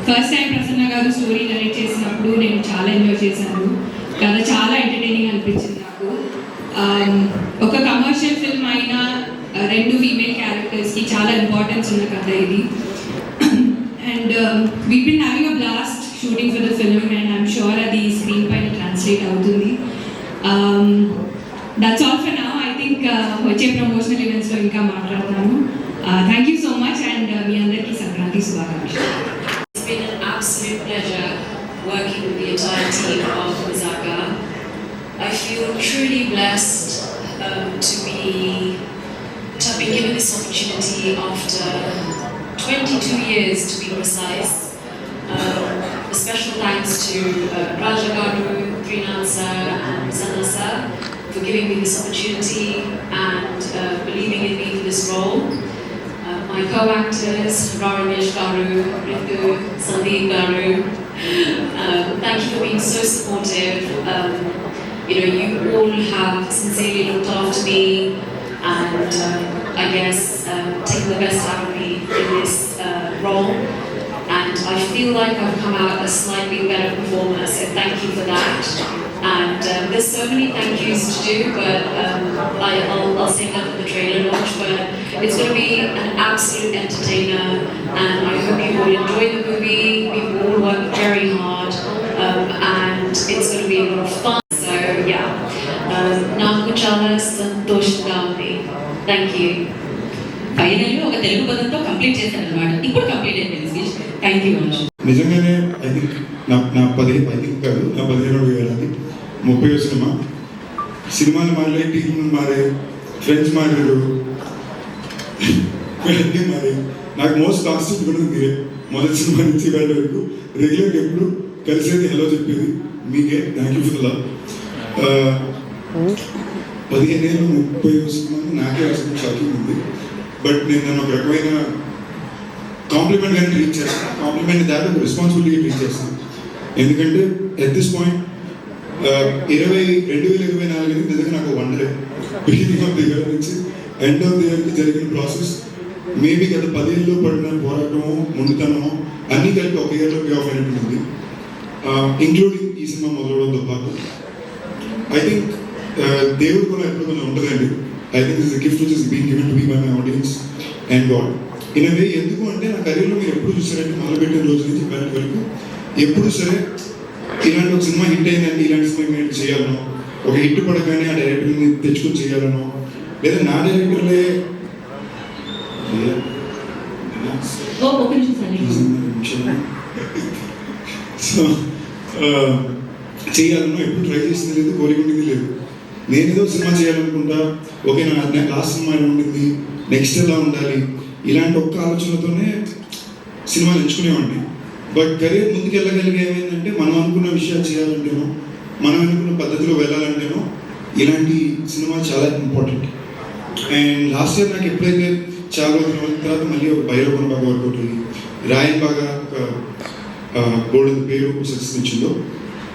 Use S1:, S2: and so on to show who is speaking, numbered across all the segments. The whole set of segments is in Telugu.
S1: ఫస్ట్ టైం ప్రసన్న గారు స్టోరీ నరేట్ చేసినప్పుడు నేను చాలా ఎంజాయ్ చేశాను. కథ చాలా ఎంటర్టైనింగ్ అనిపించింది నాకు. ఒక కమర్షియల్ ఫిల్మ్ అయినా రెండు ఫీమేల్ క్యారెక్టర్స్కి చాలా ఇంపార్టెన్స్ ఉన్న కథ ఇది. And we been having a blast shooting for the film and I'm sure అది స్క్రీన్ పైన ట్రాన్స్లేట్ అవుతుంది. That's all for now. I think వచ్చే ప్రమోషనల్ ఈవెంట్స్లో ఇంకా మాట్లాడతాను. Thank you so much and మీ అందరికీ సంక్రాంతి శుభాకాంక్షలు.
S2: It's been an absolute pleasure working with the entire team of Mazaka. I feel truly blessed to have been given this opportunity after 22 years to be precise. A special thanks to Raja Garu, Trinath sir and Sana sir for giving me this opportunity and believing in me for this role. My co-actors, Ramesh Garu, Ritu, Sandeep Garu, thank you for being so supportive. You all have sincerely looked after me and I guess taken the best out of me in this role. And I feel like I've come out a slightly better performer, so thank you for that. And there's so many thank yous to do, but I'll save that for the trailer launch. But it's going to be an absolute entertainer, and I hope you all enjoy the movie. We've all worked very hard, and it's going to be a lot of fun. So yeah, Naku Chala Santoshanga undi. Thank you.
S3: Finally ఒక తెలుగు పదంతో కంప్లీట్ చేశాను అనమాట. ఇప్పుడు కంప్లీట్ అయిపోయింది స్పీచ్. Thank you much.
S4: నిజంగానే ఐ థింక్ నా 15వ ఏడాది 30వ సినిమాలు మారే, టీంలు మారే, ఫ్రెండ్స్ మారారు, అన్నీ మారే. నాకు మోస్ట్ కాన్స్టెంట్ కూడా మీరే. మొదటి సినిమా నుంచి వేళ వరకు రెగ్యులర్గా ఎప్పుడు కలిసేది, హలో చెప్పేది మీకే. Thank you for the love. 15 ఏళ్ళు 30వ సినిమాని నాకే అసలు షాకింగ్ ఉంది. బట్ నేను నన్ను ఒక రకమైన కాంప్లిమెంట్ కానీ ట్రీట్ చేస్తాను. కాంప్లిమెంట్ దాటి ఒక రెస్పాన్సిబిలిటీ ట్రీట్ చేస్తాను. ఎందుకంటే ఎట్ దిస్ పాయింట్ 2024 అనేది నిజంగా నాకు వండరే. బిగినింగ్ ఆఫ్ ది ఇయర్ నుంచి ఎండ్ ఆఫ్ ది ఇయర్కి జరిగిన ప్రాసెస్ మేబీ గత 10 ఏళ్ళలో పడిన పోరాటమో, ముందుతనమో అన్నీ కలిపి ఒక ఇయర్లో పే ఆఫ్ అయినట్టుంది. ఇంక్లూడింగ్ ఈ సినిమా మొదలవడంతో పాటు ఐ థింక్ దేవుడు కూడా ఎప్పుడు కొంచెం ఉంటుందండి. I think this is a gift which is being given to me by my audience and God. In a way, ఎందుకు అంటే నా కెరీర్లో మీరు ఎప్పుడు చూసారంటే మొదలుపెట్టిన రోజు నుంచి ఇప్పటి వరకు ఎప్పుడు సరే ఇలాంటి ఒక సినిమా హిట్ అయిందంటే ఇలాంటి సినిమా నేను చేయాలనో, ఒక హిట్ పడగానే ఆ డైరెక్టర్ని తెచ్చుకొని చేయాలనో, లేదా నా డైరెక్టర్లే సో చేయాలనో ఎప్పుడు ట్రై చేసింది లేదు, కోరికుండింది లేదు. నేను ఏదో సినిమా చేయాలనుకుంటా, ఓకే నా లాస్ట్ సినిమా ఎలా ఉండింది, నెక్స్ట్ ఎలా ఉండాలి, ఇలాంటి ఒక్క ఆలోచనతోనే సినిమాలు ఎంచుకునేవాడిని. బట్ కెరీర్ ముందుకు వెళ్ళగలిగే ఏమైందంటే మనం అనుకున్న విషయాలు చేయాలంటేనో, మనం అనుకున్న పద్ధతిలో వెళ్ళాలంటేనో ఇలాంటి సినిమా చాలా ఇంపార్టెంట్. అండ్ లాస్ట్ ఇయర్ నాకు ఎప్పుడైతే చాలా రోజుల తర్వాత మళ్ళీ ఒక భైరవన్ బాగా వర్కౌట్ అయ్యి, రాయన్ బాగా ఒక బోర్డు పేరు సక్సెస్ ఇచ్చిందో,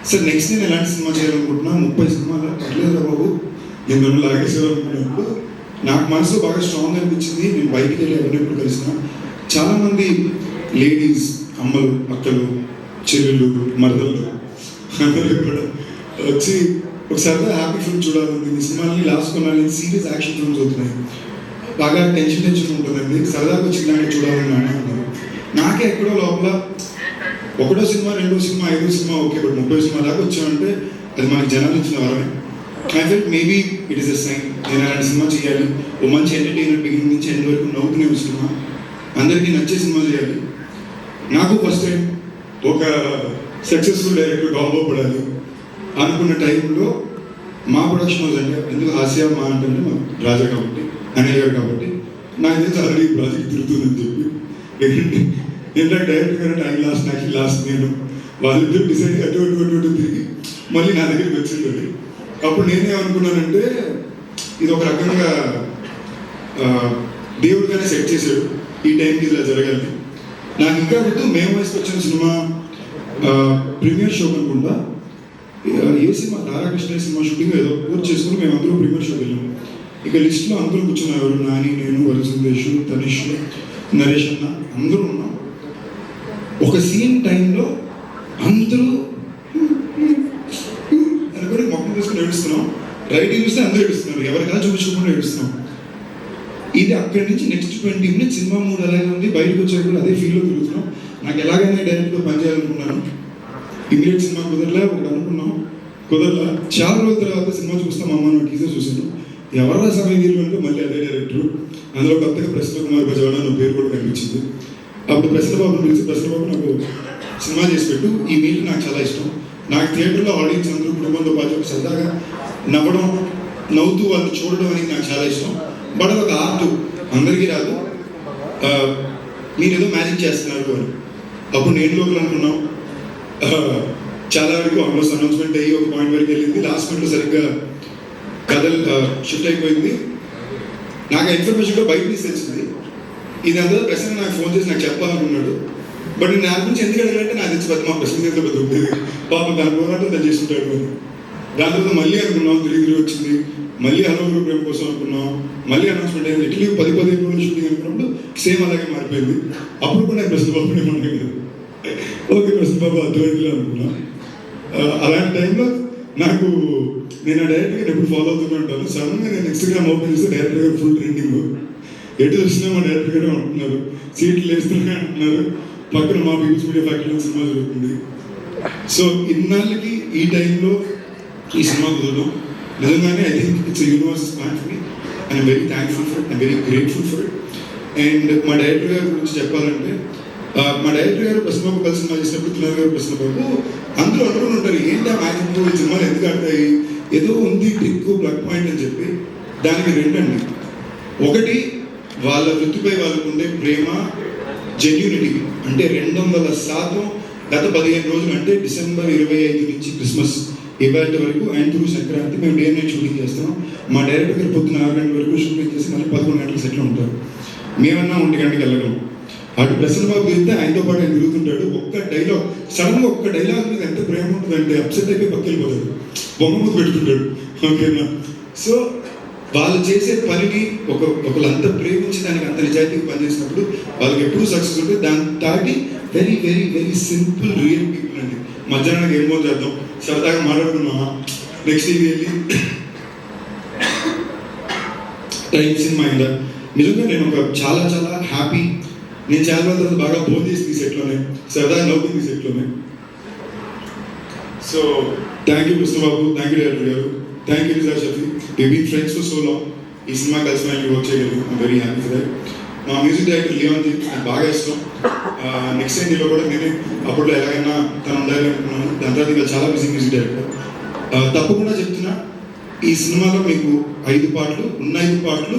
S4: సార్ నెక్స్ట్ నేను ఎలాంటి సినిమా చేయాలనుకుంటున్నా, 30 సినిమాలు పర్లేదురా బాబు నేను నన్ను లాగేసేవాలనుకున్నప్పుడు నాకు మనసులో బాగా స్ట్రాంగ్ అనిపించింది. నేను బయటికి వెళ్ళి ఎవరినెప్పుడు కలిసిన చాలామంది లేడీస్, అమ్మలు, అక్కలు, చెల్లెళ్ళు, మరదళ్ళు అందరూ కూడా వచ్చి ఒకసారి హ్యాపీ ఫిల్మ్ చూడాలండి, ఈ సినిమాని లాస్ట్ కొనాలి, సీరియస్ యాక్షన్ ఫిల్మ్స్ అవుతున్నాయి, బాగా టెన్షన్ ఉంటుందండి, సరదాగా వచ్చి ఇలాంటి చూడాలని అన్నారు. నాకే ఎక్కడో లోపల ఒకటో సినిమా, రెండో సినిమా, 5వ సినిమా ఓకే, బట్ 30వ సినిమా దాకా వచ్చామంటే అది మనకి జనాలు ఇచ్చిన వరమే. I felt maybe it is a sign, నేను అలాంటి సినిమా చేయాలి, ఓ మంచి ఎంటర్టైనర్ బిగినింగ్ నుంచి ఎండ్ వరకు నవ్వుకునే సినిమా, అందరికీ నచ్చే సినిమా చేయాలి. నాకు ఫస్ట్ టైం ఒక సక్సెస్ఫుల్ డైరెక్టర్ కాంబో పడాలి అనుకున్న టైంలో మా ప్రొడక్షన్ హౌస్ అంటే, ఎందుకు హాస్య మా అంటే మా రాజా కాబట్టి, అనిల్ గారు కాబట్టి, నాకు తెలిసి ఆల్రెడీ ప్రాజెక్ట్ తిరుగుతుందని చెప్పి ఏంటంటే డైరెక్టర్ గారు ఆయన లాస్ట్ నేను వాళ్ళిద్దరు డిసైడ్ అటు తిరిగి మళ్ళీ నా దగ్గరికి వచ్చింది. అప్పుడు నేనేమనుకున్నానంటే ఇది ఒక రకంగా దేవుడిగానే సెట్ చేశాడు, ఈ టైంకి ఇలా జరగాలి. నాకు ఇంకా గుర్తు మేము వయసుకు వచ్చిన సినిమా ప్రీమియర్ షో అనుకుంటా, ఏ సినిమా రాధాకృష్ణ సినిమా షూటింగ్ ఏదో పూర్తి చేసుకుని మేమందరూ ప్రీమియర్ షోకి వెళ్ళాము. ఇక లిస్ట్లో అందరూ కూర్చున్నారు, నాని, నేను, వరుసందేశ్, తనిష్, నరేష్ అన్న అందరూ ఉన్నాం. ఒక సీన్ టైంలో అందరూ అనుకొని మొక్కం తీసుకుని ఏడుస్తున్నాం. రైటింగ్ చూస్తే అందరూ ఏడుస్తున్నారు, ఎవరికైనా చూపించకుండా ఏడుస్తున్నాం. ఇది అక్కడి నుంచి నెక్స్ట్ 20 minutes సినిమా మూడు అలాగే ఉంది. బయటకు వచ్చాక కూడా అదే ఫీల్లో తిరుగుతున్నాం. నాకు ఎలాగైనా డైరెక్ట్గా పనిచేయాలనుకున్నాను. ఇమీడియట్ సినిమా కుదరలే, ఒకటి అనుకున్నాం, కుదరలా. చాలా రోజుల తర్వాత సినిమా చూస్తాం, అమ్మ నాకు టీజర్ చూసాను. ఎవరా సమయం అంటే మళ్ళీ అదే డైరెక్టర్. అందులో కొత్తగా ప్రసన్న కుమార్ బజవాడ నా పేరు కూడా కనిపించింది. అప్పుడు ప్రసన్న బాబుని పిలిచి, ప్రసన్న బాబు నాకు సినిమా చేసి పెట్టు, ఈ మీట్ నాకు చాలా ఇష్టం. నాకు థియేటర్లో ఆడియన్స్ అందరూ కుటుంబంతో పాటు సరదాగా నవ్వడం, నవ్వుతూ వాళ్ళు చూడడం అనేది నాకు చాలా ఇష్టం. బట్ ఒక ఆర్ట్ అందరికీ రాదు, మీరు ఏదో మ్యాజిక్ చేస్తున్నారు అని. అప్పుడు నేను లోపల అనుకున్నాం. చాలా వరకు ఆల్మోస్ట్ అనౌన్స్మెంట్ అయ్యి ఒక పాయింట్ వరకు వెళ్ళింది. లాస్ట్ మినిట్లో సరిగ్గా కథలు షిఫ్ట్ అయిపోయింది. నాకు ఇన్ఫర్మేషన్ కూడా బయట నుంచి తెలిసింది. ఇది అందరూ ప్రశ్న నాకు ఫోన్ చేసి నాకు చెప్పాలనుకున్నాడు. బట్ నేను దాని గురించి ఎందుకు అడిగానంటే నాకు తెలిసి పెద్ద మా ప్రశ్న చేతిలో పెద్ద ఉంటుంది, పాపం దాని పోరాటం తను చేసుకుంటాడు అని. దాని తర్వాత మళ్ళీ అనుకున్నాం, తిరిగి వచ్చింది. మళ్ళీ హలో ప్రేమ కోసం అనుకున్నాం, మళ్ళీ అనౌన్స్మెంట్ అయింది. ఇట్లీ 10-15 రోజులు షూటింగ్ అనుకున్నప్పుడు సేమ్ అలాగే మారిపోయింది. అప్పుడు కూడా నేను ప్రశ్న బాబు ఏమన్నా కదా, ఓకే ప్రశ్న బాబు అర్థమైందిలే అనుకున్నా. అలాంటి టైంలో నాకు నేను ఆ డైరెక్ట్గా ఎప్పుడు ఫాలో అవుతూనే ఉంటాను. సడన్గా నేను ఇన్స్టాగ్రామ్ ఓపెన్ చేస్తే డైరెక్టర్ గారు ఫుల్ ట్రెండింగ్, ఎటు చూసినా మా డైరెక్టర్ గారే ఉంటున్నారు, సీట్లు వేస్తూనే అంటున్నారు. పక్కన మా పీపుల్స్ మీడియా ఫ్యాక్టరీలో సినిమా జరుగుతుంది. సో ఇన్నాళ్ళకి ఈ టైంలో ఈ సినిమా కుదరడం నిజంగానే I think it's universe plan for me. I'm very thankful for it, I'm very grateful for it. And మా డైరెక్టర్ గారి గురించి చెప్పాలంటే, మా డైరెక్టర్ గారు ప్రసన్నబాబు కలిసి సినిమా చేసినప్పుడు తులర్ గారు ప్రసన్నబాబు అందరూ అనుకుని ఉంటారు, ఏంటి ఆ మ్యాజిక్ ఈ సినిమాలు ఎందుకు ఆడతాయి, ఏదో ఉంది ట్రిక్ ప్లగ్ పాయింట్ అని చెప్పి. దానికి రెండండి. ఒకటి వాళ్ళ వృత్తిపై వాళ్ళకు ఉండే ప్రేమ, జెన్యూనిటీ. అంటే 200% గత 15 రోజులు అంటే డిసెంబర్ 25 నుంచి క్రిస్మస్ ఇవాళ వరకు అండ్ త్రూ సంక్రాంతి మేము డే నైట్ షూటింగ్ చేస్తాం. మా డైరెక్టర్ గారు పొద్దున 6 గంటల వరకు షూటింగ్ చేసి మళ్ళీ 11 గంటల సెట్లో ఉంటారు. మేమన్నా 1 గంటకి వెళ్ళడం. అటు ప్రసన్న బాబు తిరిగితే ఆయనతో పాటు ఆయన తిరుగుతుంటాడు. ఒక్క డైలాగ్ సడన్గా ఒక్క డైలాగ్ మీద ఎంత ప్రేమ ఉంటుందంటే అప్సెట్ అయిపోయి పక్కకి వెళ్ళిపోతాడు, బొమ్మ ముందు పెట్టుకుంటాడు. ఓకేనా? సో వాళ్ళు చేసే పనిని ఒకళ్ళంతా ప్రేమించి దానికి అంత నిజాయితీగా పనిచేసినప్పుడు వాళ్ళకి ఎప్పుడూ సక్సెస్ ఉంటుంది. దాని దాటి very very very simple real people అండి. మధ్యాహ్నానికి ఏమో చేద్దాం, సరదాగా మాట్లాడుకున్నామా, నెక్స్ట్ ఇది వెళ్ళి టైం సినిమా అయిందా. నిజంగా నేను ఒక చాలా చాలా హ్యాపీ. నేను చాలా రోజుల బాగా ఫోన్ చేసింది ఈ సెట్లోనే, సరదాగా నవ్వుతుంది ఈ సెట్లోనే. So thank you Krishnababu, thank you director గారు, thank you Riza Shafi. We been friends for so long. ఈ సినిమా కలిసి మళ్ళీ వర్క్ చేయగలిగాం, I'm very happy for that. మా మ్యూజిక్ డైరెక్టర్ లియాన్ జీ నాకు బాగా ఇష్టం. నెక్స్ట్ టైంలో కూడా నేనే అప్పుడు ఎలాగైనా తను ఉండాలి అనుకున్నాను. దాని తర్వాత ఇంకా చాలా బిజీ మ్యూజిక్ డైరెక్టర్. తప్పకుండా చెప్తున్నా, ఈ సినిమాలో మీకు 5 పాటలు ఉన్న 5 పాటలు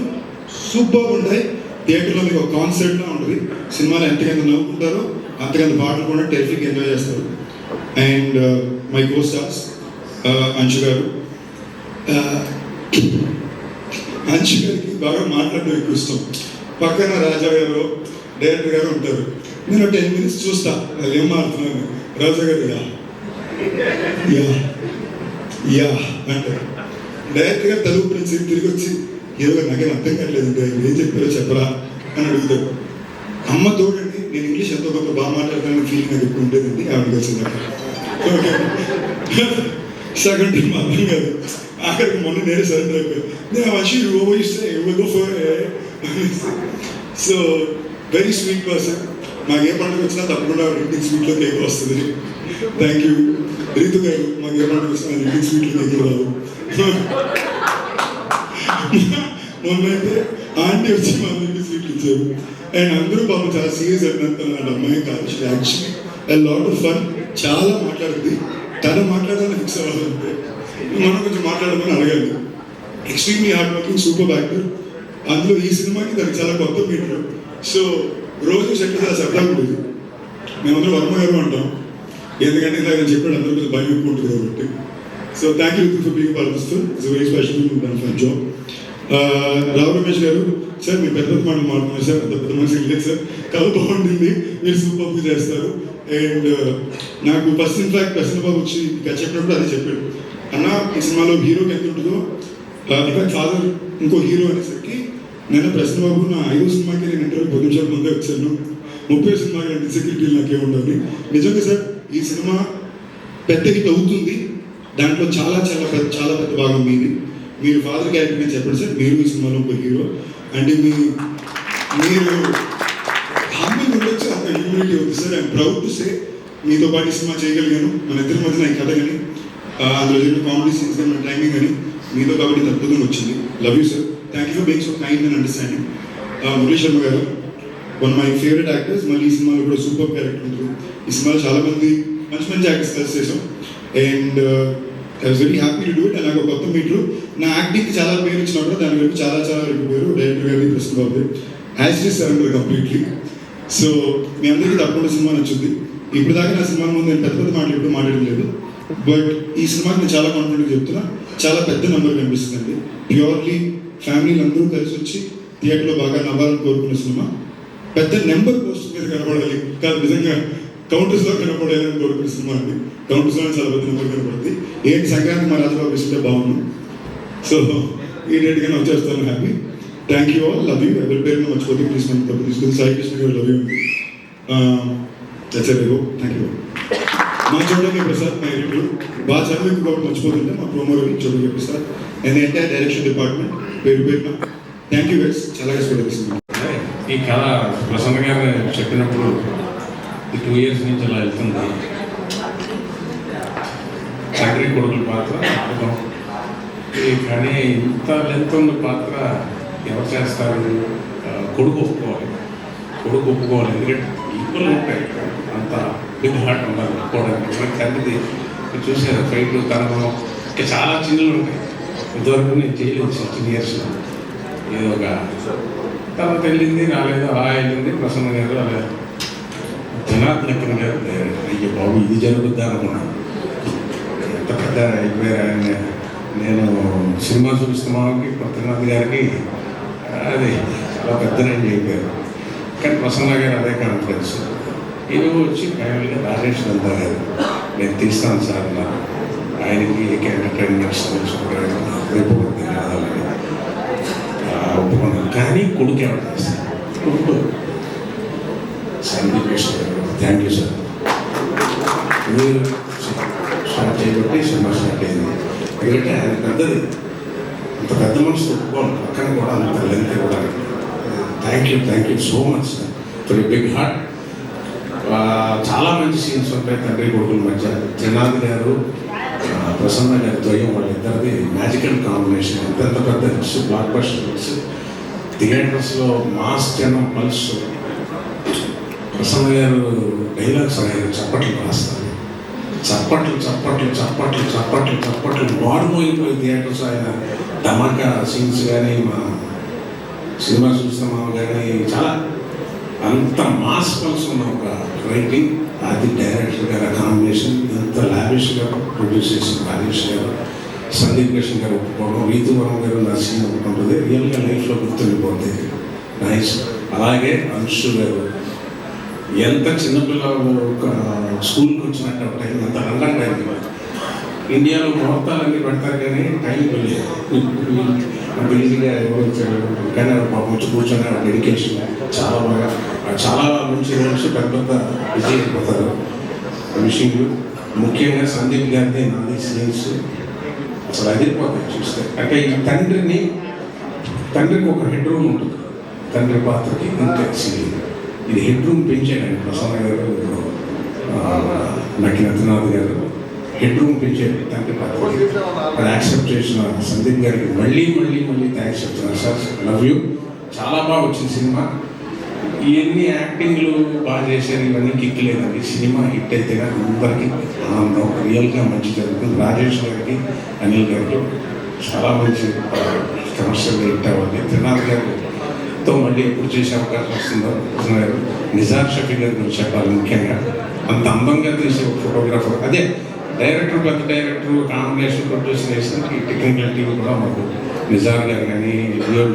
S4: సూపర్ ఉంటాయి. థియేటర్లో మీకు ఒక కాన్సర్ట్లా ఉంటుంది. సినిమాలో ఎంతకంత నవ్వుకుంటారో అంతకంత పాటలు కూడా టెరిఫిక్ ఎంజాయ్ చేస్తారు. And my co stars Anshu గారు. అంశు గారికి బాగా మాట్లాడడం ఎక్కువ ఇష్టం. పక్కన రాజా గారు డైరెక్టర్ గారు ఉంటారు. నేను 10 minutes చూస్తా వాళ్ళు ఏం మారుతున్నాను. రాజా గారు యా యా యా అంటారు. డైరెక్టర్ గారు తలుపు నుంచి తిరిగి వచ్చి ఏదో నాకేం అర్థం కావట్లేదు, ఏం చెప్పారో చెప్పరా అని అడుగుతారు. అమ్మ తోడండి, నేను ఇంగ్లీష్ ఎంతో కొంత బాగా మాట్లాడతానని ఫీలింగ్ నాకు ఎక్కువ ఉండేదండి. ఆవిడ కలిసింది సగం టీం అర్థం కాదు. ఆఖరికి మొన్న నేనే సరెండర్ అయిపోయాను. నేను వచ్చి ఓవరిస్తే సో వెరీ స్వీట్ పర్సన్. మాకు ఏ పండుగ వచ్చినా తప్పకుండా ఇంటికి స్వీట్లో కేక్ వస్తుంది. థ్యాంక్ యూ రీతు గారు. మాకు ఏ పండుగ వచ్చినా ఇంటికి స్వీట్లో కేక్ రావు. మొన్నైతే ఆంటీ వచ్చి మా అందరికి స్వీట్లు ఇచ్చారు. అండ్ అందరూ పాపం చాలా సీరియస్ అయినంత అమ్మాయి కాదు. Actually a lot of fun. చాలా మాట్లాడుతుంది. తను మాట్లాడాలని ఫిక్స్ అవ్వాలంటే మనం కొంచెం మాట్లాడమని అడగాలి. Extremely hard working, super actor. అందులో ఈ సినిమాకి దానికి చాలా కొత్త మీటర్. సో రోజు సెట్ చాలా సరదాగా ఉండేది. మేమందరూ వర్మ గారు అంటాం, ఎందుకంటే ఇందాక నేను చెప్పాడు అందరూ కొంచెం భయం ఎక్కువ ఉంటుంది కాబట్టి. So thank you for being part of this film. It's very special for job. Rao Ramesh గారు, సార్ మీరు పెద్ద మాటలు మాట్లాడుతున్నారు సార్, అంత పెద్ద మనిషి లేదు సార్, కథ బాగుంటుంది, మీరు సూపర్గా చేస్తారు. అండ్ నాకు ఫస్ట్ ఇన్ఫాక్ట్ ప్రసన్న బాబు వచ్చి ఇంకా చెప్పినప్పుడు అది చెప్పాడు, అన్న ఈ సినిమాలో హీరోకి ఎంత ఉంటుందో ఇన్ఫాక్ట్ ఫాదర్ ఇంకో హీరో అనేసరికి నేను ప్రశ్న బాబు నా 5వ సినిమాకి నేను ఇంటర్వ్యూ 10 నిమిషాల ముందే వచ్చాను, 30వ సినిమాకి అంటే సెక్యూరిటీలు నాకే ఉండాలి. నిజంగా సార్ ఈ సినిమా పెద్ద హిట్ అవుతుంది, దాంట్లో చాలా పెద్ద భాగం మీది. మీరు ఫాదర్ క్యారెక్టర్ నేను చెప్పండి సార్, మీరు ఈ సినిమాలో ఒక హీరో అంటే మీరు హామీ ఉండొచ్చు, అంత హ్యూమిలిటీ ఉంది sir. I'm proud to say మీతో పాటు సినిమా చేయగలిగాను. మన ఇద్దరి మధ్యన ఈ కథ కానీ అందులో జరిగిన కామెడీ సీన్స్ కానీ మన టైమింగ్ కానీ మీతో కాబట్టి అద్భుతంగా వచ్చింది. Love you sir, thank you for being so kind and understanding. Murali Sharma గారు వన్ మై ఫేవరెట్ యాక్టర్స్, మళ్ళీ ఈ సినిమాలో కూడా సూపర్ క్యారెక్టర్ ఉంటుంది. ఈ సినిమాలో చాలా మంది మంచి యాక్టర్స్ కలిసి చేసాం and I was very happy to do it. నాకు కొత్త మీటర్ నా యాక్టింగ్కి చాలా పేరు ఇచ్చినప్పుడు దాని వరకు చాలా ఎక్కువ పేరు డైరెక్టర్ గారి ప్రశ్న బాబు as it surrender completely. So మీ అందరికీ తప్పకుండా సినిమా నచ్చుంది. ఇప్పుడు దాకా నా సినిమా ముందు నేను పెద్ద మాటలు ఎప్పుడు మాట్లాడలేదు, బట్ ఈ సినిమాకి నేను చాలా కాన్ఫిడెంట్గా చెప్తున్నా, చాలా పెద్ద నెంబర్ కనిపిస్తుందండి. ప్యూర్లీ ఫ్యామిలీలు అందరూ కలిసి వచ్చి థియేటర్లో బాగా నవ్వాలని కోరుకున్న సినిమా. పెద్ద నెంబర్ పోస్ట్ మీద కనపడాలి కాదు, నిజంగా కౌంటర్స్లో కనపడాలని కోరుకున్న సినిమా అండి. కౌంటర్స్లో చాలా పెద్ద నెంబర్ కనపడుతుంది. ఏంటి సంక్రాంతి మా రాజుబాబు ఇస్తుంటే బాగున్నాం. సో ఈ డేట్గానే వచ్చేస్తాను, happy. Thank you all, love you. ఎవరి పేరును మర్చిపోతే ప్లీజ్ మనం తప్పు తీసుకుని సాయి కృష్ణ గారు లవ్ యూ. చచ్చరేగో థ్యాంక్ యూ. మా చోటకి ప్రసాద్ మా ఎడిటర్ బాగా చదివి కాబట్టి మర్చిపోతుంటే మా ప్రోమో చోటకి Prasad and entire direction department పేరున థ్యాంక్ యూ గైస్, చాలా కష్టపడుతుంది.
S5: ఈ కథ ప్రసన్న గారు చెప్పినప్పుడు ఈ 2 years నుంచి అలా వెళ్తుంది. తండ్రి కొడుకుల పాత్ర అర్థం కానీ ఇంత లెంత్ ఉన్న పాత్ర ఎవరు చేస్తారు? కొడుకు ఒప్పుకోవాలి ఎందుకంటే ఈక్వల్ ఉంటాయి, అంత బిగ్ హార్ట్ ఉండాలి ఒప్పుకోవడానికి. మనకి తండ్రిది చూసారు ఫైట్ తనము ఇంకా చాలా చిన్నలు ఉంటాయి. ఇంతవరకు నేను చేయలేదు 16 years ఏదో ఒక తర్వాత వెళ్ళింది రాలేదు, వెళ్ళింది ప్రసన్న గారు అలా జనార్దన్ లెక్కన గారు అయ్యో బాబు ఇది జరుగుద్దా అనుకున్నాను. ఎంత పెద్ద అయిపోయారు ఆయన. నేను సినిమా చూపిస్తున్నాకి పృథ్వీనాథ్ గారికి అది చాలా పెద్ద రేంజ్ అయిపోయారు. కానీ ప్రసన్న గారు అదే కాన్ఫిడెన్స్. ఇది వచ్చి ఫైనల్గా రాజేష్ నందా గారు నేను తీస్తాను సార్ అన్నారు. ఆయనకి ఎంటర్టైన్మెంట్ రేపు ధన్యవాదాలని ఒప్పుకున్నాను. కానీ కొడుకు ఎవరు చేస్తారు? కొడుకు సందీప్ కృష్ణ గారు థ్యాంక్ యూ సార్. మీరు స్టార్ట్ చేయబట్టి సినిమా స్టార్ట్ అయింది. ఎందుకంటే ఆయన పెద్దది, అంత పెద్ద మనసు ఒప్పుకోవాలి, పక్కన కూడా అంత లెంత్ కూడా. Thank you so much sir for big heart. చాలా మంచి సీన్స్ ఉంటాయి తండ్రి కొడుకుల మధ్య. త్రినాథ్ గారు ప్రసన్న గారి ద్వయం వాళ్ళిద్దరిది మ్యాజికల్ కాంబినేషన్. ఎంత పెద్ద హిట్స్, బ్లాక్ బస్టర్ హిట్స్, థియేటర్స్లో మాస్ జనం పల్స్. ప్రసన్న గారు డైలాగ్స్ ఆయన చప్పట్లు రాస్తారు, చప్పట్లు మారుమోగిపోయి థియేటర్స్. ఆయన ధమాకా సీన్స్ కానీ మా సినిమా చూస్తున్నాము కానీ చాలా అంత మాస్ పల్స్ ఉన్న ఒక రైటింగ్. అది డైరెక్టర్ గారు కాంబినేషన్ ఎంత లావిష్గా ప్రొడ్యూస్ చేసిన రాజేష్ గారు, సందీప్ కృష్ణ గారు ఒప్పుకోవడం, రీతువరం గారు నా సీన్ ఒప్పుకుంటుంది. రియల్గా లైఫ్లో గుర్తుండిపోతుంది. నైస్. అలాగే అంశు గారు ఎంత చిన్నపిల్లలు ఒక స్కూల్కి వచ్చినట్టు టైం ఎంత రంగం టైం. ఇండియాలో ముహూర్తాలన్నీ పెడతారు కానీ టైం తెలియదు, అంత ఈజీగా ఎవరు వచ్చారు. కానీ పాపం వచ్చి కూర్చొని డెడికేషన్ చాలా మంచి రోల్స్ పెద్ద బిజీ అయిపోతారు. విషయంలో ముఖ్యంగా సందీప్ గారిది నాది సీన్స్ అసలు అదిరిపోతాయి చూస్తే. అంటే ఈ తండ్రికి ఒక హెడ్ రూమ్ ఉంటుంది, తండ్రి పాత్రకి ఇంత సీన్. ఇది హెడ్ రూమ్ పెంచాడండి ప్రసన్న గారు, నక్కినత్నాథ్ గారు హెడ్ రూమ్ పెంచాడు తండ్రి పాత్రకి. అది యాక్సెప్ట్ చేసిన సందీప్ గారికి మళ్ళీ థ్యాంక్స్ చెప్తున్నాను సార్. Love you. చాలా బాగా వచ్చింది సినిమా. ఇవన్నీ యాక్టింగ్లు బాగా చేశారు, ఇవన్నీ కిక్ లేదండి. సినిమా హిట్ అయితే అందరికీ ఆనందం, రియల్గా మంచి జరుగుతుంది. రాజేష్ గారికి, అనిల్ గారికి చాలా మంచి కమర్షియల్గా హిట్ అవ్వాలి. త్రినాథ్ గారితో మళ్ళీ ఎప్పుడు చేసే అవకాశం వస్తుందో గారు. నిజార్ షఫీ గారి గురించి చెప్పాలి ముఖ్యంగా. అంత అందంగా తీసే ఒక ఫోటోగ్రాఫర్. అదే డైరెక్టర్, పెద్ద డైరెక్టర్ కాంబినేషన్ ప్రొడ్యూస్ చేసిన టెక్నికల్ టీం కూడా మాకు నిజార్ గారు కానీ,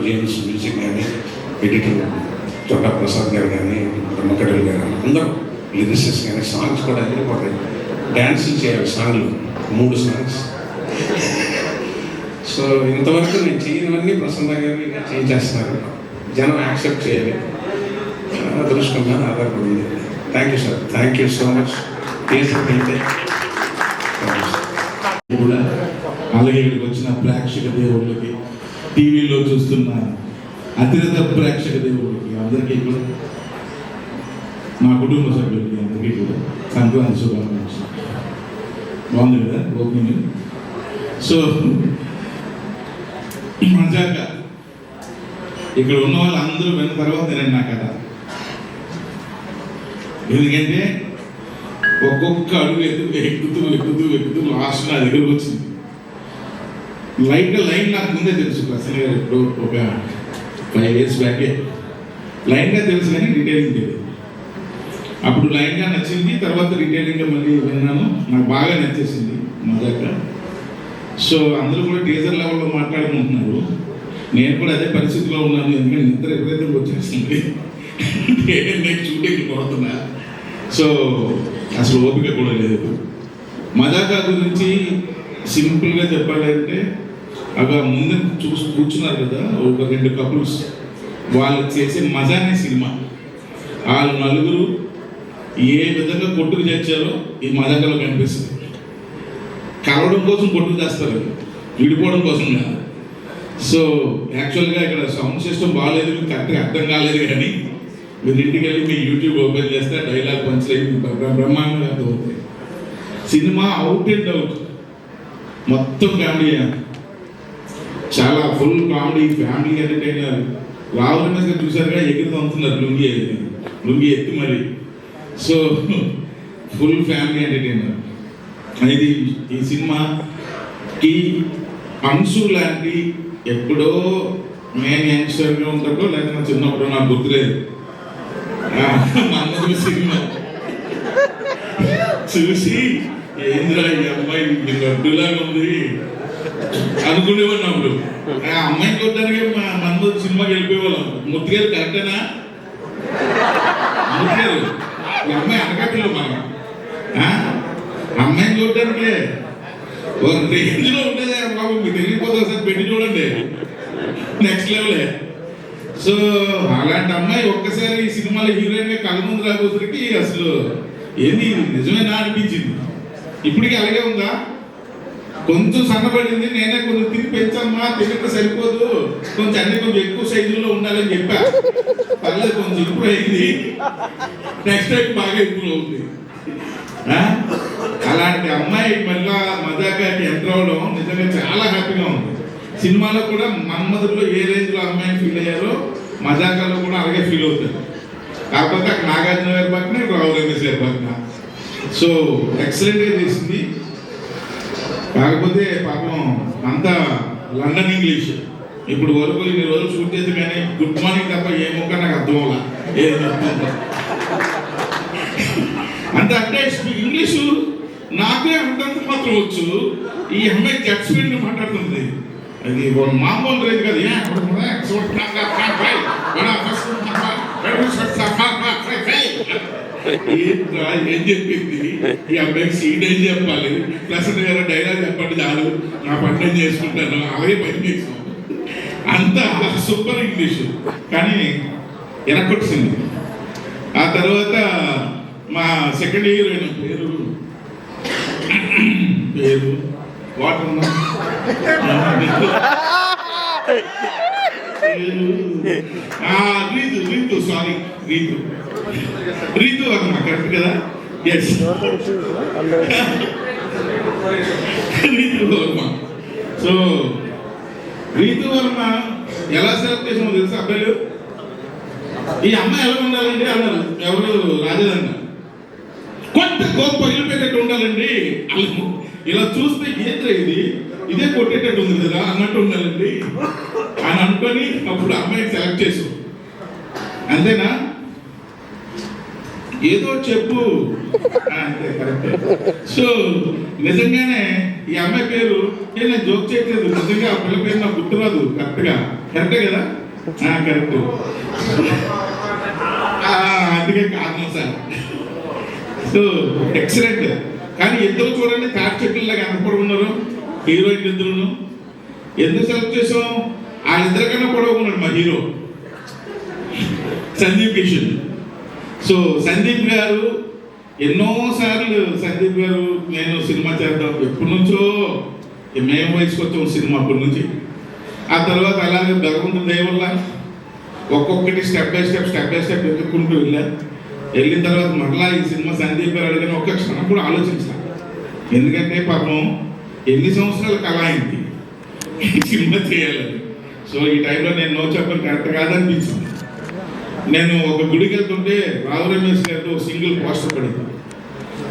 S5: జేమ్స్ మ్యూజిక్ కానీ, ఎడిటర్ చోటా ప్రసాద్ గారు కానీ, బ్రహ్మకడల్ గారు అందరూ లిరిసిస్ కానీ, సాంగ్స్ కూడా వెళ్ళిపోతాయి. డ్యాన్సులు చేయాలి సాంగ్లు, 3 సాంగ్స్. సో ఇంతవరకు నేను చేయనివన్నీ ప్రసన్న గారు ఇంకా చేయించేస్తున్నారు. జనం యాక్సెప్ట్ చేయాలి. అదృష్టం మీద ఆధారపడింది. Thank you sir, thank you so much.
S6: కూడా అలాగే ఇక్కడికి వచ్చిన ప్రేక్షక దేవుళ్ళకి, టీవీలో చూస్తున్న అతిరథ ప్రేక్షక దేవుళ్ళకి అందరికీ కూడా, మా కుటుంబ సభ్యులకి అందరికీ కూడా సంక్రాంతి శుభాకాంక్షలు. బాగుంది కదా ఓపెనింగ్. సో మజాగా ఇక్కడ ఉన్న వాళ్ళు అందరూ విన్న తర్వాత నేను నా కథ, ఎందుకంటే ఒక్కొక్క అడుగు ఎక్కుతూ లాస్ట్ నా దగ్గరకు వచ్చింది. లైన్ నాకు ముందే తెలుసు. ప్రసన్న గారు ఎప్పుడో ఒక 5 years బ్యాకే లైన్గా తెలుసు, కానీ డీటెయిలింగ్ తెలియదు. అప్పుడు లైన్గా నచ్చింది, తర్వాత డీటెయిలింగ్గా మళ్ళీ విన్నాను, నాకు బాగా నచ్చేసింది మజాక. సో అందరూ కూడా టీజర్ లెవెల్లో మాట్లాడుకుంటున్నారు. నేను కూడా అదే పరిస్థితిలో ఉన్నాను, ఎందుకంటే నిద్ర ఎప్పుడైతే వచ్చేస్తుంది నేను షూటింగ్ కొడుతున్నా. సో అసలు ఓపిక కూడా లేదు. మజాకా గురించి సింపుల్గా చెప్పాలంటే, అవి ముందు చూసి కూర్చున్నారు కదా ఒక 2 కపుల్స్, వాళ్ళు చేసే మజానే సినిమా. వాళ్ళు నలుగురు ఏ విధంగా కొట్టుకు చేర్చారో ఈ మజాకాలో కనిపిస్తుంది. కలవడం కోసం కొట్టుకు చేస్తారు, విడిపోవడం కోసం కాదు. సో యాక్చువల్గా ఇక్కడ సౌండ్ సిస్టమ్ బాగాలేదు, కరెక్ట్గా అర్థం కాలేదు, కానీ మీరు ఇంటికి వెళ్ళి మీ యూట్యూబ్ ఓపెన్ చేస్తే డైలాగ్ పంచలేని బ్రహ్మాండంగా అర్థమవుతాయి. సినిమా అవుట్ అండ్ అవుట్ మొత్తం కామెడీ, చాలా full comedy, family entertainer. Ravula మీద చూసారుగా ఎగురుతూ అవుతున్నారు లుంగి ఎత్తి మరి. So full family entertainer. ఇది ఈ సినిమాకి అంశు లాంటి ఎప్పుడో నేను యంగ్స్టర్గా ఉంటాడో లేకపోతే నా చిన్నప్పుడు నాకు గుర్తులేదు, మన్మధుడు సినిమా చూసి ఏంద్రా ఈ అమ్మాయి గడ్డులాగా ఉంది అనుకునేవాడిని. అప్పుడు ఆ అమ్మాయిని కొట్టడానికి మన్మధుడు సినిమాకి వెళ్ళిపోయేవాళ్ళం. ముత్తిగారు కరెక్టేనా? ముత్తిగారు ఈ అమ్మాయి అనకట్లో మనం అమ్మాయిని చూడటానికే ఒక రేంజ్లో ఉండేదే బాబు. మీకు తెలియకపోతే సార్ పెట్టి చూడండి, నెక్స్ట్ లెవెలే. సో అలాంటి అమ్మాయి ఒక్కసారి ఈ సినిమాలో హీరోయిన్గా కళ్ళ ముందు రాబోసరికి అసలు ఏంది నిజమేనా అనిపించింది. ఇప్పటికీ అలాగే ఉందా? కొంచెం సన్నపడింది, నేనే కొంచెం తిని పెంచమ్మా, తినక సరిపోదు, కొంచెం అన్ని కొంచెం ఎక్కువ సైజులో ఉండాలని చెప్పా. పర్లేదు, కొంచెం ఇంప్రూవ్ అయింది, నెక్స్ట్ టైం బాగా ఇంప్రూవ్ అవుతుంది. అలాంటి అమ్మాయి మళ్ళా మజాకాకి ఎంటర్ అవడం నిజంగా చాలా హ్యాపీగా ఉంది. సినిమాలో కూడా మన్మధుల్లో ఏ రేంజ్లో అమ్మాయిని ఫీల్ అయ్యారో మజాకాలో కూడా అలాగే ఫీల్ అవుతారు. కాకపోతే అక్కడ నాగార్జున గారి పక్కన, రావు రమేష్ గారి పక్కన. సో ఎక్సలెంట్గా చేసింది. కాకపోతే పాపం అంతా లండన్ ఇంగ్లీష్. ఇప్పుడు వరకు ఇన్ని రోజులు షూట్ చేసి కానీ గుడ్ మార్నింగ్ తప్ప ఏ ముక్క నాకు అర్థం అవ్వాల, ఏది చెప్తుందో అంత. అంటే ఇంగ్లీషు నాకే అంతంత మాత్రం వచ్చు. ఈ అమ్మాయి జెట్ స్పీడ్ మాట్లాడుతుంది, అది మామూలు రేంజ్ కాదు. ఏం చెప్పింది ఈ అబ్బాయికి సీడ్ ఏం చెప్పాలి, ప్లస్ డైలాగ్ చెప్పండి చాలు, నా పని చేసుకుంటాను, అలాగే పని చేసాం. అంత సూపర్ ఇంగ్లీషు, కానీ ఎనకొట్టింది. ఆ తర్వాత మా సెకండ్ హీరోయిన్ పేరు వాటర్ రీతు సారీ రీతు వర్మ, కరెక్ట్ కదా? ఎస్, రీతు వర్మ. సో రీతు వర్మ ఎలా సెలెక్ట్ చేసామో తెలుసా అబ్బాయిలు? ఈ అమ్మాయి ఎలా ఉండాలండి అన్నారు ఎవరు, రాజేదన్న. కొత్త గొప్ప పగిలిపోయేటట్టు ఉండాలండి, ఇలా చూస్తే ఏంట్రా ఇదే కొట్టేటట్టు ఉంది కదా అన్నట్టు ఉండాలండి అని అనుకొని అప్పుడు అమ్మాయిని సెలెక్ట్ చేసాం. అంతేనా? ఏదో చెప్పు అంతే, కరెక్ట్. సో నిజంగానే ఈ అమ్మాయి పేరు నేను జోక్ చేయట్లేదు, నిజంగా ఆ పిల్ల పేరు నాకు గుర్తురాదు కరెక్ట్గా. కరెక్టే కదా? కరెక్ట్. అందుకే కారణం సార్. So excellent. కానీ ఇద్దరు చూడండి తాటి చెట్లలాగా కనపడి ఉన్నారు, హీరోయిన్ ఇద్దరును. ఎందుకు సెలెక్ట్ చేసాం? వాళ్ళిద్దరికన్నా కూడా ఉన్నాడు మా హీరో సందీప్ కిషన్. సో సందీప్ గారు ఎన్నోసార్లు సందీప్ గారు నేను సినిమా చేద్దాం ఎప్పటి నుంచో మేము వయసుకు వచ్చాం సినిమా అప్పటి నుంచి. ఆ తర్వాత అలాగే భగవంతుడి దయ వల్ల ఒక్కొక్కటి స్టెప్ బై స్టెప్ ఎత్తుక్కుంటూ వెళ్ళిన తర్వాత మరలా ఈ సినిమా సందీప్ గారు అడిగిన ఒక్క క్షణం కూడా ఆలోచించాను. ఎందుకంటే పాపం ఎన్ని సంవత్సరాల కళ అయింది సినిమా చేయాలని. సో ఈ టైంలో నేను నో చెప్పని కరెక్ట్ కాదనిపించింది. నేను ఒక గుడికి వెళ్తుంటే రావు రమేష్ గారితో సింగిల్ పోస్టర్ పడింది.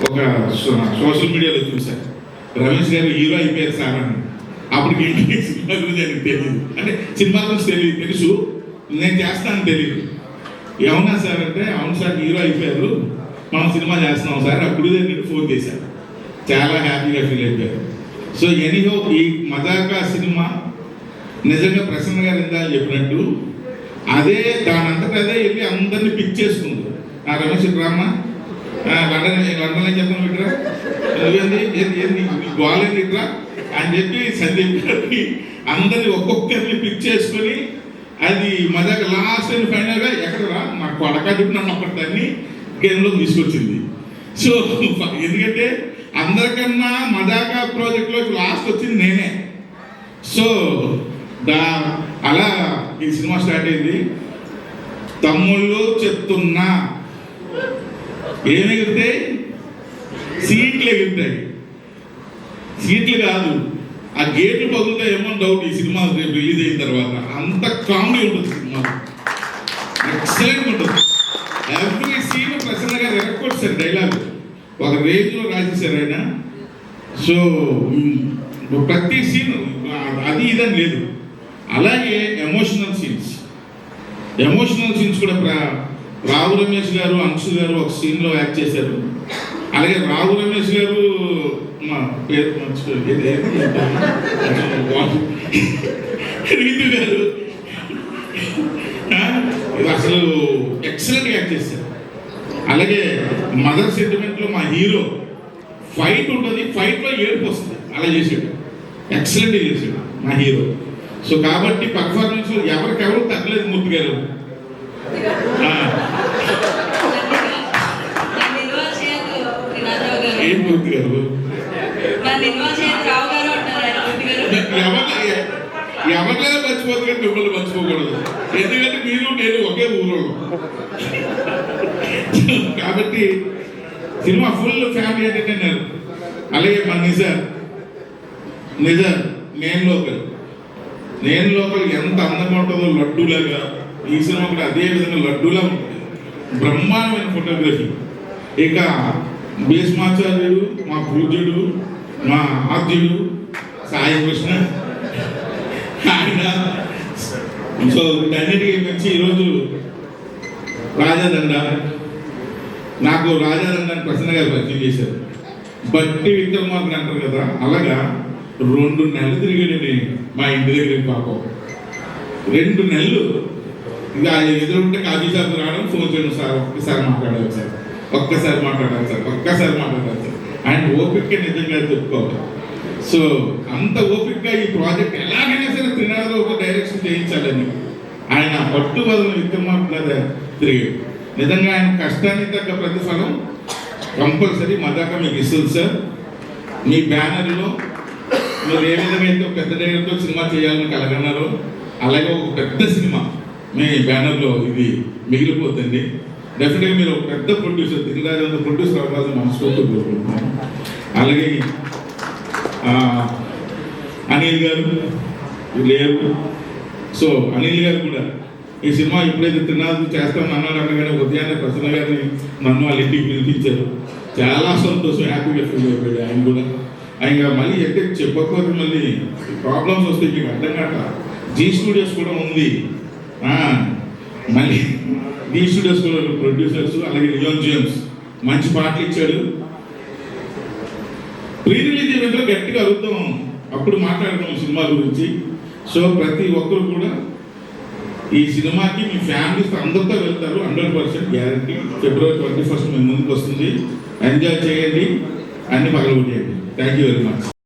S6: ఒక సోషల్ మీడియాలో చూశాను, రమేష్ గారు హీరో అయిపోయారు సార్ అని. అప్పటికి సినిమా గురించి ఆయనకు తెలియదు, అంటే సినిమా గురించి తెలుసు, నేను చేస్తానని తెలియదు. అవునా సార్ అంటే, అవును సార్ హీరో అయిపోయారు, మనం సినిమా చేస్తున్నాం సార్. ఆ గుడి దగ్గర ఫోన్ చేశారు, చాలా హ్యాపీగా ఫీల్ అయిపోయారు. సో ఎనీహో ఈ మజాకా సినిమా నిజంగా ప్రసన్న గారు ఇందాక చెప్పినట్టు అదే దానంతటా అదే వెళ్ళి అందరినీ పిక్ చేసుకుంది. ఆ రమేష్ డ్రామా లండన్లో చెప్తాం ఇట్రా, ఏంది గోలేంది ఇట్రా అని చెప్పి సందీప్ గారిని అందరినీ ఒక్కొక్కరిని పిక్ చేసుకొని అది మజాక లాస్ట్ అండ్ ఫైనల్గా ఎక్కడరా మా కొడక చెప్పి నన్ను ఒక్కదాన్ని గేమ్లో తీసుకొచ్చింది. సో ఎందుకంటే అందరికన్నా మజాకా ప్రాజెక్ట్లోకి లాస్ట్ వచ్చింది నేనే. సో అలా ఈ సినిమా స్టార్ట్ అయింది. తమ్ముళ్ళు చెప్తున్నా ఏమి ఎగురుతాయి? సీట్లు ఎగురుతాయి. సీట్లు కాదు, ఆ గేట్లు పగులుతాయేమో డౌట్ ఈ సినిమా రిలీజ్ అయిన తర్వాత. అంత కామెడీ ఉంటుంది సినిమా, ఎక్సలెంట్ ఉంటుంది. ఎవ్రీ సీన్ ప్రసన్న గారు ఎరక్కొచ్చారు, డైలాగ్ ఒక రేంజ్లో రాసేసారు ఆయన. సో ప్రతి సీన్ అది ఇదని లేదు. అలాగే ఎమోషనల్ సీన్స్ కూడా రావు రమేష్ గారు, అంశు గారు ఒక సీన్లో యాక్ట్ చేశారు. అలాగే రావు రమేష్ గారు మా పేరు రీతు గారు అసలు ఎక్సలెంట్గా యాక్ట్ చేశారు. అలాగే మదర్ సెంటిమెంట్లో మా హీరో ఫైట్ ఉంటుంది, ఫైట్లో ఏడుపు వస్తుంది, అలా చేసాడు, ఎక్సలెంట్గా చేసాడు మా హీరో. సో కాబట్టి పర్ఫార్మెన్స్ ఎవరికెవరు తగ్గలేదు. మూర్తి గారు ఏం మూర్తి గారు ఎవరినైనా మర్చిపోతుంది కానీ మిమ్మల్ని మర్చిపోకూడదు, ఎందుకంటే మీరు నేను ఒకే ఊరు. కాబట్టి సినిమా ఫుల్ ఫ్యామిలీ ఎంటర్టైనర్. అలాగే మన నిజార్ నేను లోకల్ ఎంత అందంగా ఉంటుందో లడ్డూలాగా, ఈ సినిమా కూడా అదే విధంగా లడ్డూలా ఉంటుంది. బ్రహ్మాండమైన ఫోటోగ్రఫీ. ఇక భీష్మాచార్యుడు, మా పూజ్యుడు, మా ఆద్యుడు సాయి కృష్ణ ఆయన. సో వీటన్నిటికీ మంచి ఈరోజు రాజాదండ, నాకు రాజాదండాన్ని ప్రసన్న గారు పరిచయం చేశారు. బట్టి విక్రమార్కుడు అంటారు కదా, అలాగా 2 నెలలు తిరిగాడండి మా ఇంటి దగ్గరికి. పాపం 2 నెలలు ఇక ఎదురుంటే కాఫీ షాప్ రావడం, ఫోన్ చేయడం, సార్ ఒక్కసారి మాట్లాడాలి సార్, ఒక్కసారి మాట్లాడాలి సార్. ఆయన ఓపిక నిజంగా చెప్పుకోవాలి. సో అంత ఓపికగా ఈ ప్రాజెక్ట్ ఎలాగైనా సరే త్రినాథలో ఒక డైరెక్షన్ చేయించాలని ఆయన పట్టుబదులు విక్రమార్కుడు తిరిగాడు. నిజంగా ఆయన కష్టానికి తగ్గ ప్రతిఫలం కంపల్సరీ మజాకా మీకు ఇస్తుంది సార్. మీ బ్యానర్లో మీరు ఏ విధంగా అయితే పెద్ద డైరెక్టర్తో సినిమా చేయాలని కలగన్నారో, అలాగే ఒక పెద్ద సినిమా మీ బ్యానర్లో ఇది మిగిలిపోతుంది. డెఫినెట్గా మీరు ఒక పెద్ద ప్రొడ్యూసర్, తిరిగి ప్రొడ్యూసర్ అవ్వాలని మనస్ఫూర్తిగా కోరుకుంటున్నాను. అలాగే అనిల్ గారు లేరు. సో అనిల్ గారు కూడా ఈ సినిమా ఎప్పుడైతే తిన్నాదు చేస్తామని అన్నాడు అనగానే ఉదయాన్నే ప్రసన్న గారిని నన్ను వాళ్ళ ఇంటికి పిలిపించారు. చాలా సంతోషం, హ్యాపీగా ఫీల్ అయిపోయాడు ఆయన కూడా. ఆయన మళ్ళీ ఎక్కడ చెప్పకపోతే మళ్ళీ ప్రాబ్లమ్స్ వస్తే మీకు అర్థం కాక జీ స్టూడియోస్ కూడా ఉంది. మళ్ళీ జీ స్టూడియోస్ కూడా ప్రొడ్యూసర్స్, అలాగే లియోన్ జేమ్స్ మంచి పాటలు ఇచ్చాడు. ప్రీ రిలీజ్ ఈవెంట్లో గట్టిగా అడుగుతాం, అప్పుడు మాట్లాడుతాం సినిమా గురించి. సో ప్రతి ఒక్కరు కూడా ఈ సినిమాకి మీ ఫ్యామిలీస్ అందరితో వెళ్తారు, 100% గ్యారంటీ. February 21 మీ ముందుకు వస్తుంది. ఎంజాయ్ చేయండి, అన్ని పగలగొట్టేయండి. Thank you very much.